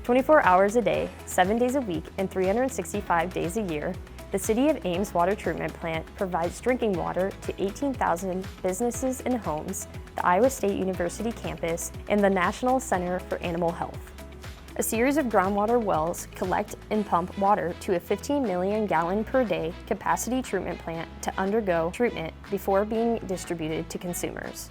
24 hours a day, 7 days a week, and 365 days a year, the City of Ames Water Treatment Plant provides drinking water to 18,000 businesses and homes, the Iowa State University campus, and the National Center for Animal Health. A series of groundwater wells collect and pump water to a 15 million gallon per day capacity treatment plant to undergo treatment before being distributed to consumers.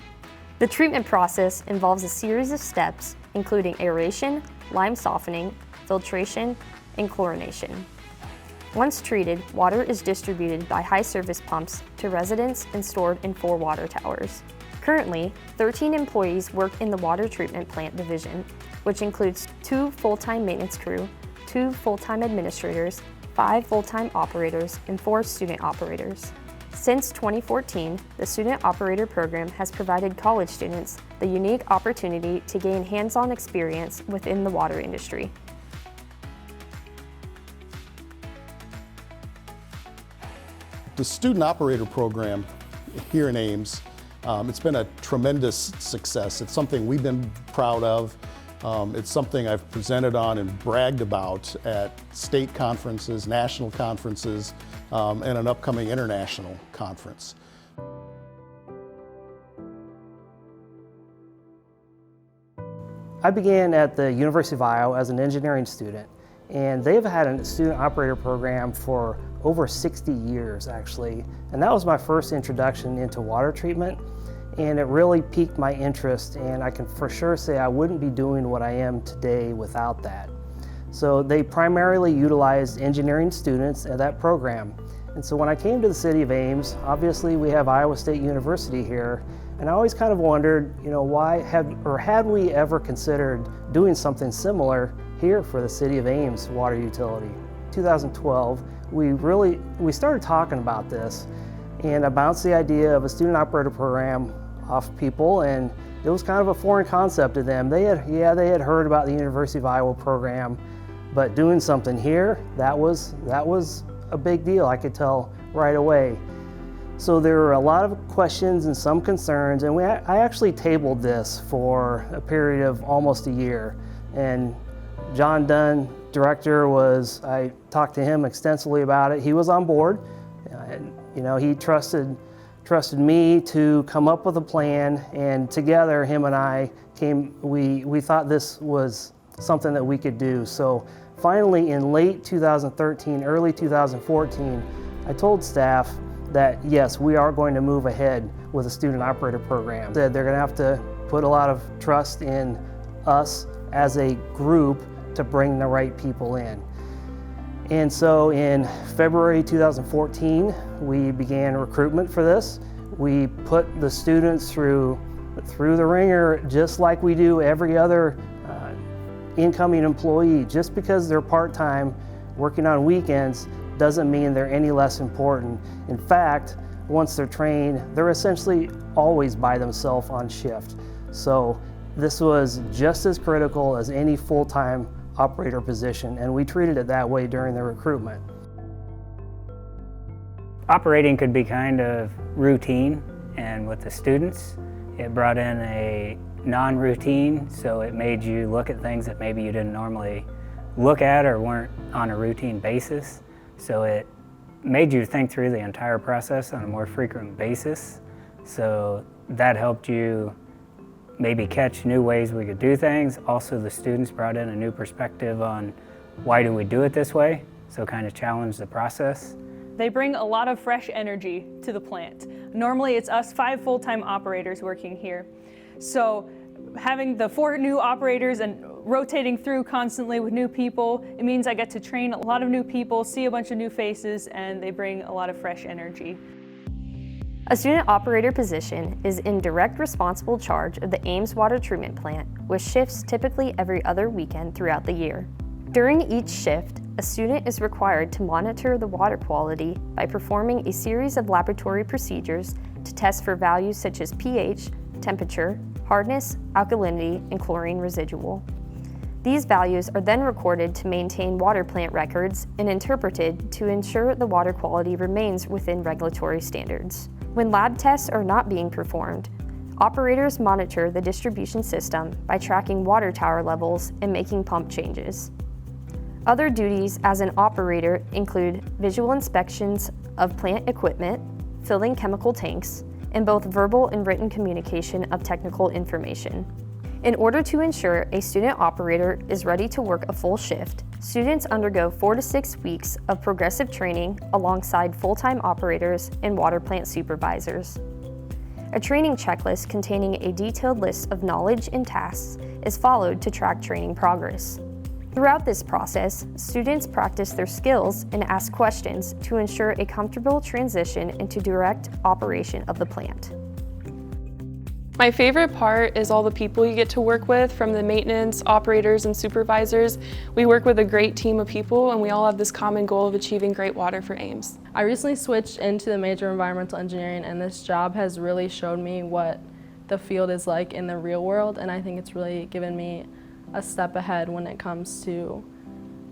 The treatment process involves a series of steps, including aeration, lime softening, filtration, and chlorination. Once treated, water is distributed by high service pumps to residents and stored in 4 water towers. Currently, 13 employees work in the water treatment plant division, which includes 2 full-time maintenance crew, 2 full-time administrators, 5 full-time operators, and 4 student operators. Since 2014, the Student Operator Program has provided college students the unique opportunity to gain hands-on experience within the water industry. The Student Operator Program here in Ames, it's been a tremendous success. It's something we've been proud of. It's something I've presented on and bragged about at state conferences, national conferences, and an upcoming international conference. I began at the University of Iowa as an engineering student, and they've had a student operator program for over 60 years actually, and that was my first introduction into water treatment, and it really piqued my interest, and I can for sure say I wouldn't be doing what I am today without that. So they primarily utilized engineering students at that program, and so when I came to the city of Ames, obviously we have Iowa State University here, and I always kind of wondered, why had we ever considered doing something similar here for the city of Ames water utility. 2012, we started talking about this, and I bounced the idea of a student operator program off people, and it was kind of a foreign concept to them. They had heard about the University of Iowa program, but doing something here, that was a big deal, I could tell right away. So there were a lot of questions and some concerns, and I actually tabled this for a period of almost a year. And John Dunn, director, I talked to him extensively about it. He was on board, and he trusted me to come up with a plan, and together him and I we thought this was something that we could do. So finally in late 2013, early 2014, I told staff that yes, we are going to move ahead with a student operator program. They're going to have to put a lot of trust in us as a group to bring the right people in. And so in February 2014, we began recruitment for this. We put the students through the ringer just like we do every other incoming employee. Just because they're part-time working on weekends doesn't mean they're any less important. In fact, once they're trained, they're essentially always by themselves on shift. So this was just as critical as any full-time operator position, and we treated it that way during the recruitment. Operating could be kind of routine, and with the students, it brought in a non-routine, so it made you look at things that maybe you didn't normally look at or weren't on a routine basis. So it made you think through the entire process on a more frequent basis. So that helped you maybe catch new ways we could do things. Also, the students brought in a new perspective on why do we do it this way, so kind of challenged the process. They bring a lot of fresh energy to the plant. Normally it's us 5 full-time operators working here. So having the 4 new operators and rotating through constantly with new people, it means I get to train a lot of new people, see a bunch of new faces, and they bring a lot of fresh energy. A student operator position is in direct responsible charge of the Ames Water Treatment Plant, with shifts typically every other weekend throughout the year. During each shift, a student is required to monitor the water quality by performing a series of laboratory procedures to test for values such as pH, temperature, hardness, alkalinity, and chlorine residual. These values are then recorded to maintain water plant records and interpreted to ensure the water quality remains within regulatory standards. When lab tests are not being performed, Operators monitor the distribution system by tracking water tower levels and making pump changes. Other duties as an operator include visual inspections of plant equipment, filling chemical tanks, and both verbal and written communication of technical information. In order to ensure a student operator is ready to work a full shift, students undergo 4 to 6 weeks of progressive training alongside full-time operators and water plant supervisors. A training checklist containing a detailed list of knowledge and tasks is followed to track training progress. Throughout this process, students practice their skills and ask questions to ensure a comfortable transition into direct operation of the plant. My favorite part is all the people you get to work with, from the maintenance, operators, and supervisors. We work with a great team of people, and we all have this common goal of achieving great water for Ames. I recently switched into the major of environmental engineering, and this job has really showed me what the field is like in the real world, and I think it's really given me a step ahead when it comes to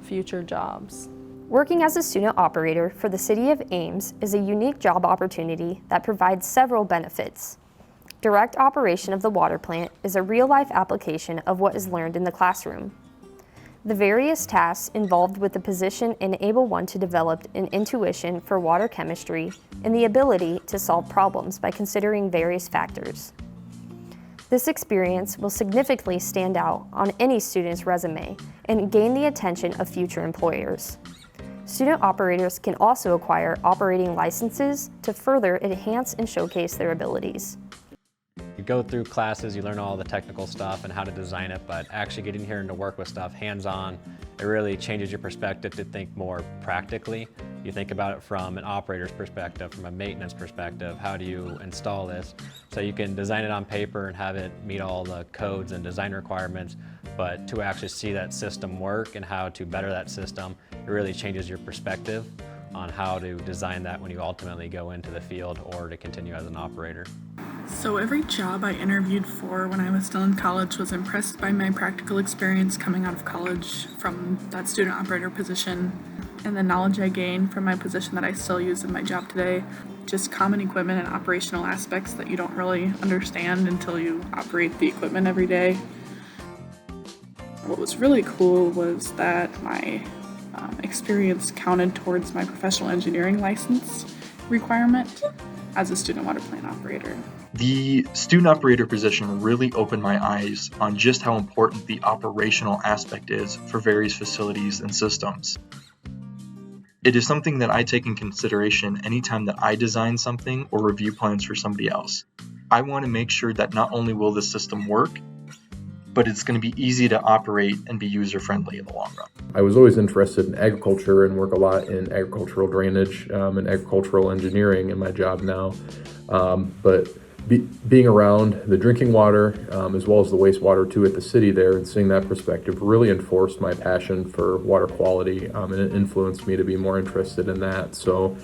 future jobs. Working as a student operator for the City of Ames is a unique job opportunity that provides several benefits. Direct operation of the water plant is a real-life application of what is learned in the classroom. The various tasks involved with the position enable one to develop an intuition for water chemistry and the ability to solve problems by considering various factors. This experience will significantly stand out on any student's resume and gain the attention of future employers. Student operators can also acquire operating licenses to further enhance and showcase their abilities. You go through classes, you learn all the technical stuff and how to design it, but actually getting here and to work with stuff hands-on, it really changes your perspective to think more practically. You think about it from an operator's perspective, from a maintenance perspective. How do you install this? So you can design it on paper and have it meet all the codes and design requirements, but to actually see that system work and how to better that system, it really changes your perspective on how to design that when you ultimately go into the field or to continue as an operator. So every job I interviewed for when I was still in college was impressed by my practical experience coming out of college from that student operator position and the knowledge I gained from my position that I still use in my job today. Just common equipment and operational aspects that you don't really understand until you operate the equipment every day. What was really cool was that my experience counted towards my professional engineering license requirement as a student water plant operator. The student operator position really opened my eyes on just how important the operational aspect is for various facilities and systems. It is something that I take in consideration anytime that I design something or review plans for somebody else. I want to make sure that not only will the system work, but it's going to be easy to operate and be user-friendly in the long run. I was always interested in agriculture and work a lot in agricultural drainage and agricultural engineering in my job now. But being around the drinking water as well as the wastewater too at the city there and seeing that perspective really enforced my passion for water quality and it influenced me to be more interested in that. So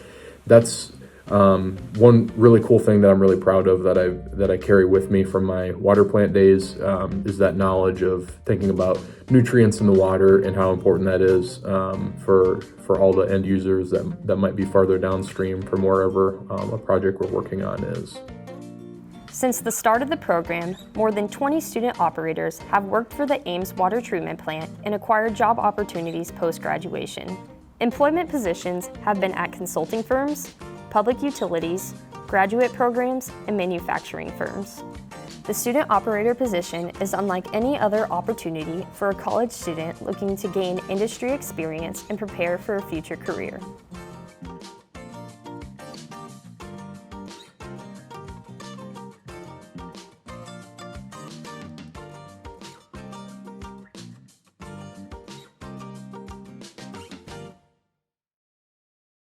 that's one really cool thing that I'm really proud of that I carry with me from my water plant days is that knowledge of thinking about nutrients in the water and how important that is for all the end users that might be farther downstream from wherever a project we're working on is. Since the start of the program, more than 20 student operators have worked for the Ames water treatment plant and acquired job opportunities post-graduation. Employment positions have been at consulting firms, public utilities, graduate programs, and manufacturing firms. The student operator position is unlike any other opportunity for a college student looking to gain industry experience and prepare for a future career.